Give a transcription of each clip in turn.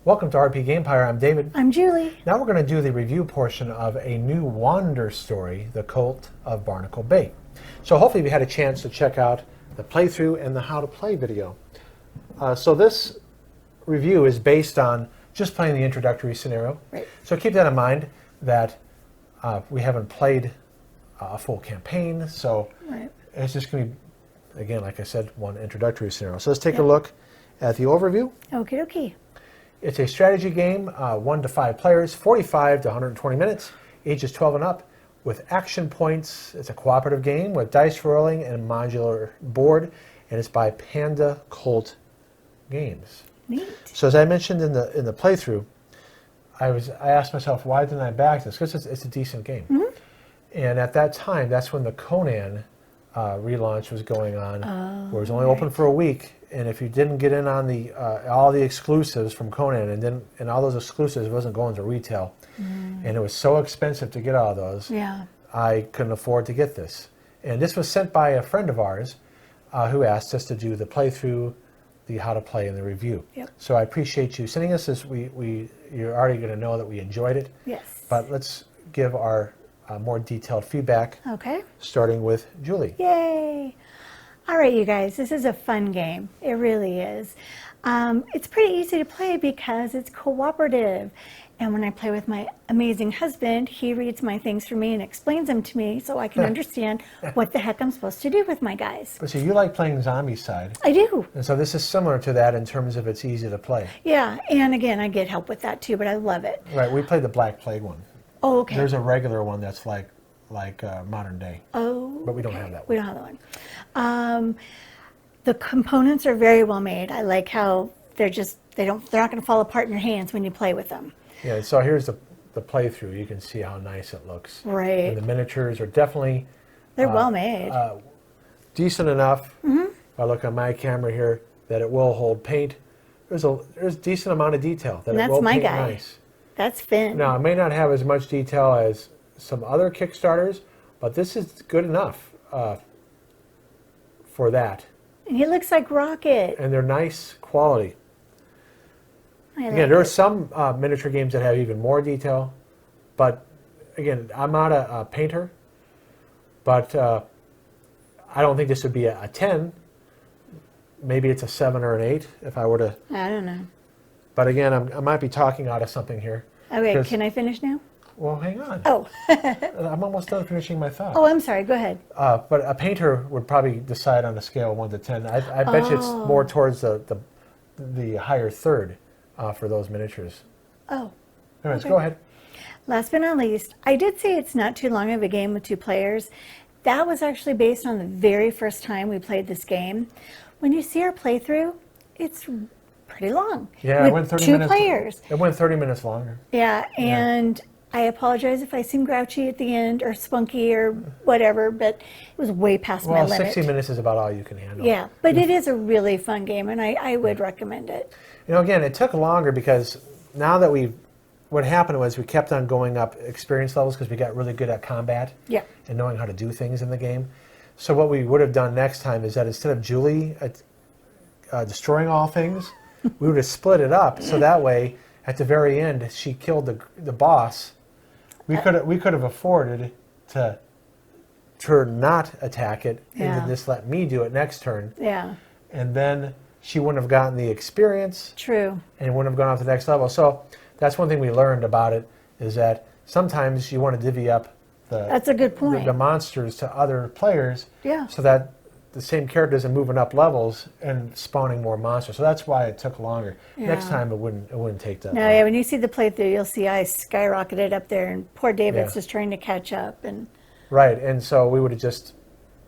Welcome to rpgamepire. I'm David. I'm Julie. Now we're going to do the review portion of a new Wander story, The Cult of Barnacle Bay. So hopefully you had a chance to check out the playthrough and the how to play video. So this review is based on just playing the introductory scenario. Right. So keep that in mind that we haven't played a full campaign. So it's just going to be, again, like I said, one introductory scenario. So let's take a look at the overview. Okie dokie. It's a strategy game, 1 to 5 players, 45 to 120 minutes, ages 12 and up, with action points. It's a cooperative game with dice rolling and modular board, and it's by Panda Cult Games. Neat. So as I mentioned in the playthrough, I asked myself, why didn't I back this? Because it's a decent game. Mm-hmm. And at that time, that's when the Conan relaunch was going on, where it was only open for a week. And if you didn't get in on the all the exclusives from Conan, and all those exclusives wasn't going to retail, and it was so expensive to get all those, I couldn't afford to get this. And this was sent by a friend of ours who asked us to do the playthrough, the how to play, and the review. Yep. So I appreciate you sending us this. You're already going to know that we enjoyed it. Yes. But let's give our more detailed feedback. Okay. Starting with Julie. Yay! All right, you guys, this is a fun game. It really is. It's pretty easy to play because it's cooperative. And when I play with my amazing husband, he reads my things for me and explains them to me so I can understand what the heck I'm supposed to do with my guys. But see, you like playing zombie side. I do. And so this is similar to that in terms of it's easy to play. Yeah, and again, I get help with that too, but I love it. Right, we played the Black Plague one. Oh, okay. There's a regular one that's like modern day. Oh, but we don't have that one. We don't have that one. The components are very well made. I like how they're not going to fall apart in your hands when you play with them. Yeah, so here's the playthrough. You can see how nice it looks. Right. And the miniatures are definitely They're well made. decent enough. If I look on my camera here, that it will hold paint. There's a decent amount of detail that And it that's will my paint guy. nice. That's Finn. Now, it may not have as much detail as some other Kickstarters, but this is good enough for that. And he looks like Rocket. And they're nice quality. Again, There are some miniature games that have even more detail, but again, I'm not a painter, but I don't think this would be a 10. Maybe it's a 7 or an 8 if I were to. I don't know. But again, I might be talking out of something here. Okay, can I finish now? Well, hang on. Oh. I'm almost done finishing my thought. Oh, I'm sorry. Go ahead. But a painter would probably decide on a scale of 1 to 10. I bet you it's more towards the higher third for those miniatures. Oh. Anyways, go ahead. Last but not least, I did say it's not too long of a game with 2 players. That was actually based on the very first time we played this game. When you see our playthrough, it's pretty long. Yeah, with it went 30 2 minutes. players. It went 30 minutes longer. Yeah, and I apologize if I seem grouchy at the end or spunky or whatever, but it was way past my limit. 60 minutes is about all you can handle. Yeah, but it is a really fun game, and I would recommend it. You know, again, it took longer because now that what happened was we kept on going up experience levels because we got really good at combat and knowing how to do things in the game. So what we would have done next time is that instead of Julie destroying all things, we would have split it up so that way at the very end she killed the boss. We could have afforded to not attack it and then just let me do it next turn. Yeah. And then she wouldn't have gotten the experience. True. And wouldn't have gone off to the next level. So that's one thing we learned about it is that sometimes you want to divvy up that's a good point. the monsters to other players so that the same character isn't moving up levels and spawning more monsters. So that's why it took longer. Next time it wouldn't take that long. Yeah, when you see the playthrough, you'll see I skyrocketed up there, and poor David's just trying to catch up. And right, and so we would have just,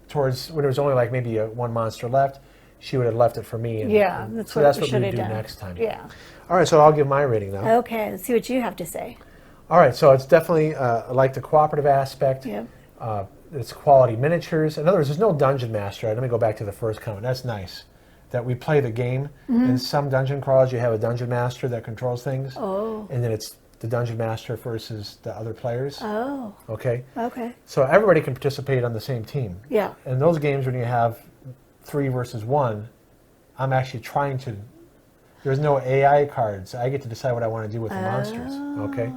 towards when there was only like maybe one monster left, she would have left it for me. And, that's so what that's we what should we have do done next time. Yeah. All right, so I'll give my rating now. Okay, let's see what you have to say. All right, so it's definitely like the cooperative aspect. Yep. It's quality miniatures. In other words, there's no dungeon master. Let me go back to the first comment. That's nice. That we play the game. In some dungeon crawls, you have a dungeon master that controls things. Oh. And then it's the dungeon master versus the other players. Oh. Okay? Okay. So everybody can participate on the same team. Yeah. In those games when you have 3 versus 1, I'm actually trying to There's no AI cards. I get to decide what I want to do with the monsters. Okay.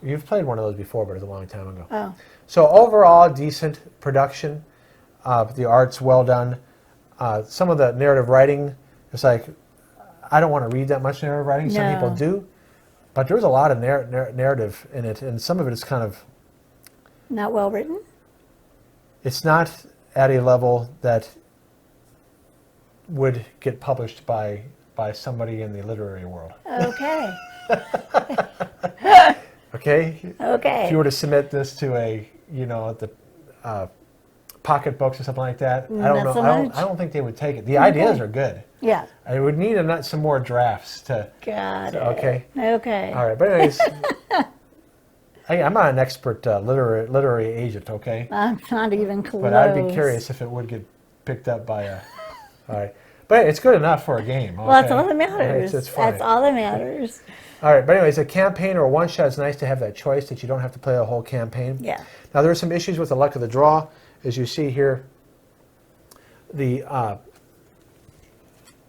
You've played one of those before, but it was a long time ago. Oh. So overall, decent production. The art's well done. Some of the narrative writing, it's like, I don't want to read that much narrative writing. Some people do. But there's a lot of narrative in it, and some of it is kind of... Not well written? It's not at a level that would get published by somebody in the literary world. Okay. Okay? Okay. If you were to submit this to the pocket books or something like that, I don't know. So I don't think they would take it. The ideas are good. Yeah. I would need some more drafts to... Got it. Okay. Okay. All right. But anyways, I'm not an expert literary agent, okay? I'm not even close. But I'd be curious if it would get picked up by a... All right. But it's good enough for a game. Okay? Well, that's all that matters. It's fine. That's all that matters. All right. But anyways, a campaign or a one-shot is nice to have that choice that you don't have to play a whole campaign. Yeah. Now, there are some issues with the luck of the draw. As you see here, the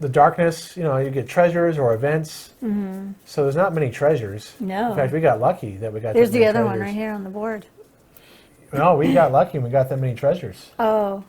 darkness, you get treasures or events. Mm-hmm. So there's not many treasures. No. In fact, we got lucky that we got There's that many the other treasures. one right here on the board. No, we got lucky and we got that many treasures. Oh.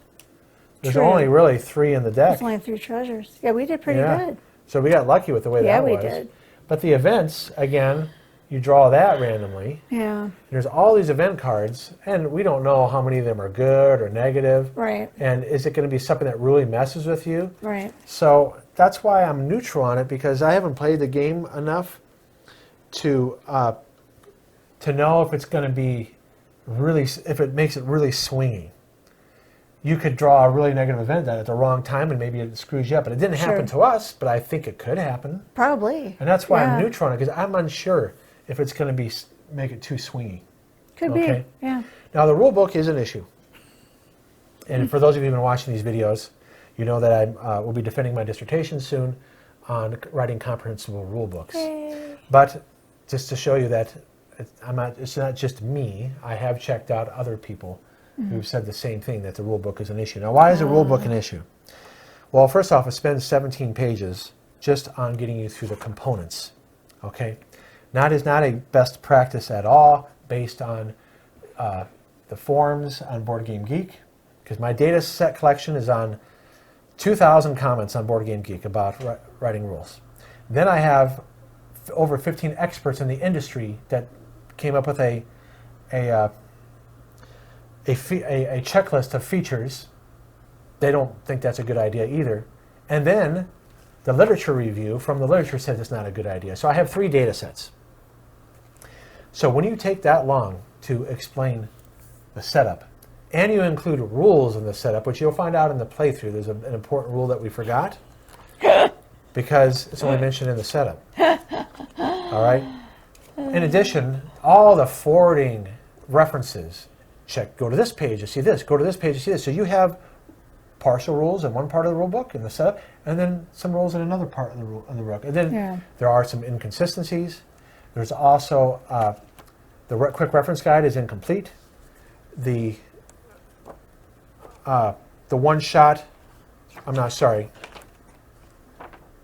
There's true. only really 3 in the deck. There's only 3 treasures. Yeah, we did pretty good. So we got lucky with the way that was. Yeah, we did. But the events, again, you draw that randomly. Yeah. There's all these event cards, and we don't know how many of them are good or negative. Right. And is it going to be something that really messes with you? Right. So that's why I'm neutral on it, because I haven't played the game enough to know if it's going to be really, if it makes it really swingy. You could draw a really negative event at the wrong time and maybe it screws you up. But it didn't happen to us, but I think it could happen. Probably. And that's why I'm neutral on it, because I'm unsure if it's going to make it too swingy. Could be, yeah. Now, the rule book is an issue. And for those of you who've been watching these videos, you know that I will be defending my dissertation soon on writing comprehensible rule books. Yay. But just to show you that it's not just me, I have checked out other people who've said the same thing, that the rule book is an issue. Now, why is a rule book an issue? Well, first off, it spends 17 pages just on getting you through the components. Okay? That is not a best practice at all, based on the forums on Board Game Geek, because my data set collection is on 2,000 comments on Board Game Geek about writing rules. Then I have over 15 experts in the industry that came up with a checklist of features. They don't think that's a good idea either. And then the literature review from the literature says it's not a good idea. So I have 3 data sets. So when you take that long to explain the setup, and you include rules in the setup, which you'll find out in the playthrough, there's an important rule that we forgot, because it's only mentioned in the setup. All right? In addition, all the forwarding references, check, go to this page to see this, go to this page to see this. So you have partial rules in one part of the rule book in the setup, and then some rules in another part of the rule book. And then there are some inconsistencies. There's also the quick reference guide is incomplete. The one-shot,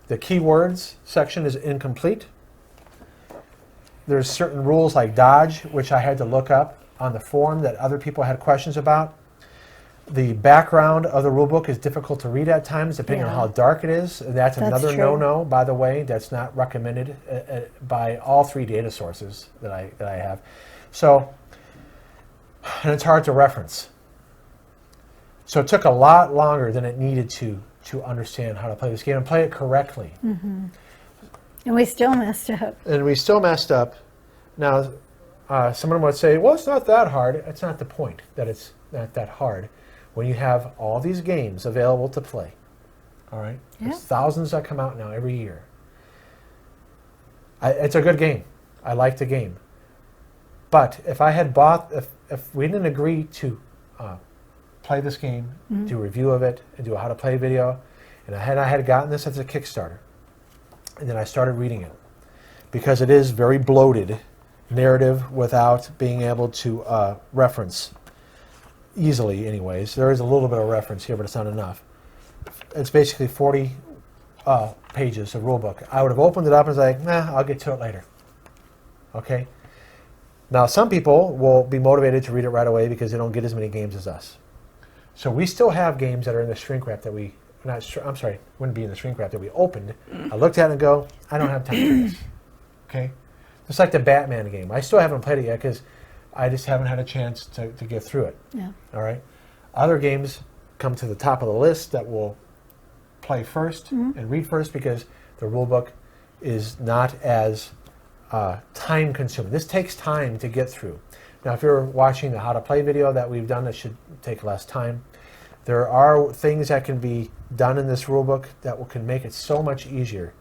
the keywords section is incomplete. There's certain rules like dodge, which I had to look up on the forum that other people had questions about. The background of the rulebook is difficult to read at times, depending on how dark it is. That's another no-no, by the way. That's not recommended by all 3 data sources that I have. So, and it's hard to reference. So it took a lot longer than it needed to understand how to play this game and play it correctly. Mm-hmm. And we still messed up. Now, someone would say, well, it's not that hard. It's not the point that it's not that hard when you have all these games available to play. All right? Yeah. There's thousands that come out now every year. It's a good game. I like the game. But if I had if we didn't agree to play this game, do a review of it, and do a how to play video, and I had gotten this as a Kickstarter, and then I started reading it, because it is very bloated narrative without being able to reference easily anyways. There is a little bit of reference here, but it's not enough. It's basically 40 pages of rule book. I would have opened it up and was like, nah, I'll get to it later. Okay? Now, some people will be motivated to read it right away because they don't get as many games as us. So we still have games that are in the shrink wrap that we, I'm sorry, wouldn't be in the shrink wrap that we opened. I looked at it and go, I don't have time for this. Okay? Just like the Batman game. I still haven't played it yet because I just haven't had a chance to get through it. Yeah. All right? Other games come to the top of the list that will play first and read first because the rule book is not as time consuming. This takes time to get through. Now, if you're watching the how to play video that we've done, it should take less time. There are things that can be done in this rule book that can make it so much easier.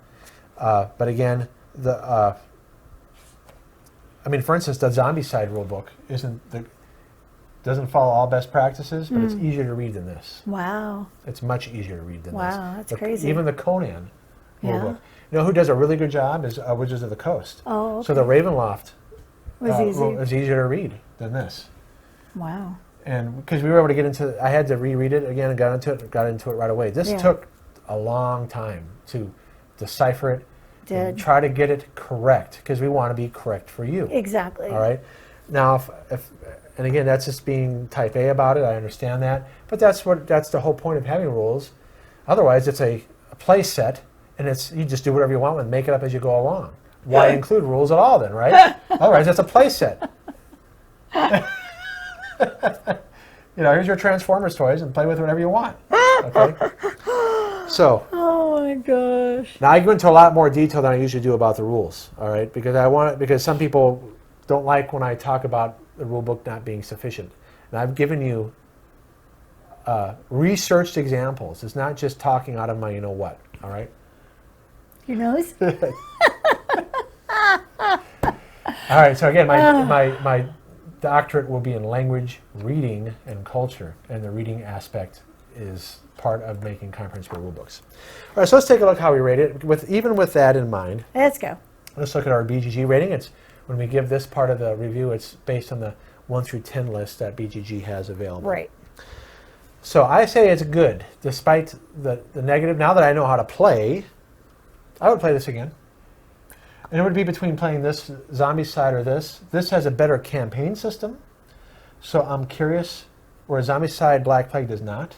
But again, for instance, the Zombicide rule book doesn't follow all best practices, but it's easier to read than this. Wow. It's much easier to read than this. Wow, that's crazy. Even the Conan rule book. You know who does a really good job is Wizards of the Coast. Oh, okay. So the Ravenloft was easier to read than this. Wow. And because we were able to get into, I had to reread it again and got into it right away. This took a long time to decipher it and try to get it correct because we want to be correct for you. Exactly. All right. Now, and again, that's just being type A about it. I understand that, but that's the whole point of having rules. Otherwise, it's a play set, and you just do whatever you want and make it up as you go along. Why include rules at all then, right? Otherwise, it's a play set. Here's your Transformers toys and play with whatever you want. Okay. So. Oh my gosh. Now I go into a lot more detail than I usually do about the rules. All right, because some people don't like when I talk about the rule book not being sufficient, and I've given you researched examples. It's not just talking out of my you know what. All right. Your nose. All right. So again, my doctorate will be in language, reading, and culture, and the reading aspect is part of making comprehensible rule books. All right, so let's take a look how we rate it. Even with that in mind, let's go. Let's look at our BGG rating. It's when we give this part of the review, it's based on the 1 through 10 list that BGG has available. Right. So I say it's good, despite the negative. Now that I know how to play, I would play this again. And it would be between playing this Zombicide or this. This has a better campaign system, so I'm curious, whereas Zombicide Black Plague does not.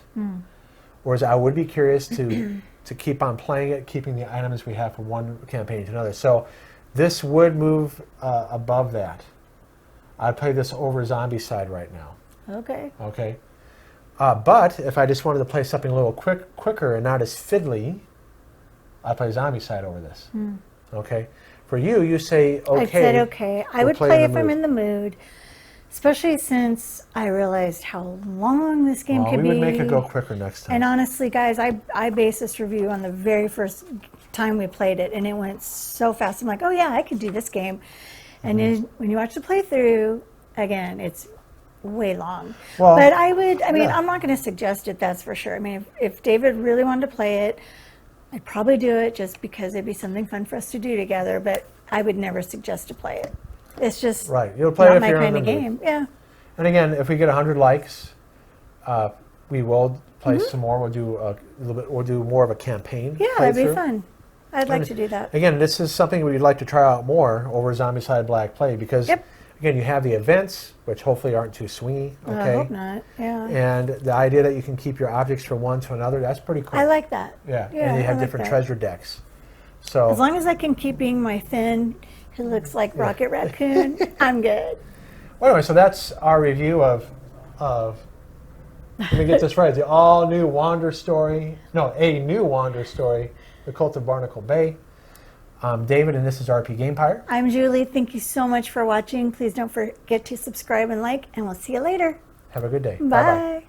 Whereas I would be curious to keep on playing it, keeping the items we have from one campaign to another. So this would move above that. I'd play this over Zombicide right now. Okay. Okay. But if I just wanted to play something a little quicker and not as fiddly, I'd play Zombicide over this. Okay. For you, you say okay. I said okay. I would play if I'm in the mood, especially since I realized how long this game could be. We would make it go quicker next time. And honestly, guys, I based this review on the very first time we played it, and it went so fast. I'm like, oh yeah, I could do this game. And then when you watch the playthrough, again, it's way long. Well, but I'm not going to suggest it, that's for sure. I mean, if David really wanted to play it, I'd probably do it just because it'd be something fun for us to do together, but I would never suggest to play it. It's just right. You'll play not it my if you're kind in of the game. mood. Yeah. And again, if we get 100 likes, we will play some more. We'll do a little bit. We'll do more of a campaign. Yeah, that'd be fun. I'd like to do that. Again, this is something we'd like to try out more over Zombicide Black Plague because, again, you have the events, which hopefully aren't too swingy. Okay. I hope not. Yeah. And the idea that you can keep your objects from one to another, that's pretty cool. I like that. Yeah. And you have different treasure decks. So as long as I can keep being my Finn, who looks like Rocket Raccoon, I'm good. Well, anyway, so that's our review of let me get this right, a new Wander story, The Cult of Barnacle Bay. I'm David, and this is rpgamepire. I'm Julie. Thank you so much for watching. Please don't forget to subscribe and like, and we'll see you later. Have a good day. Bye. Bye-bye.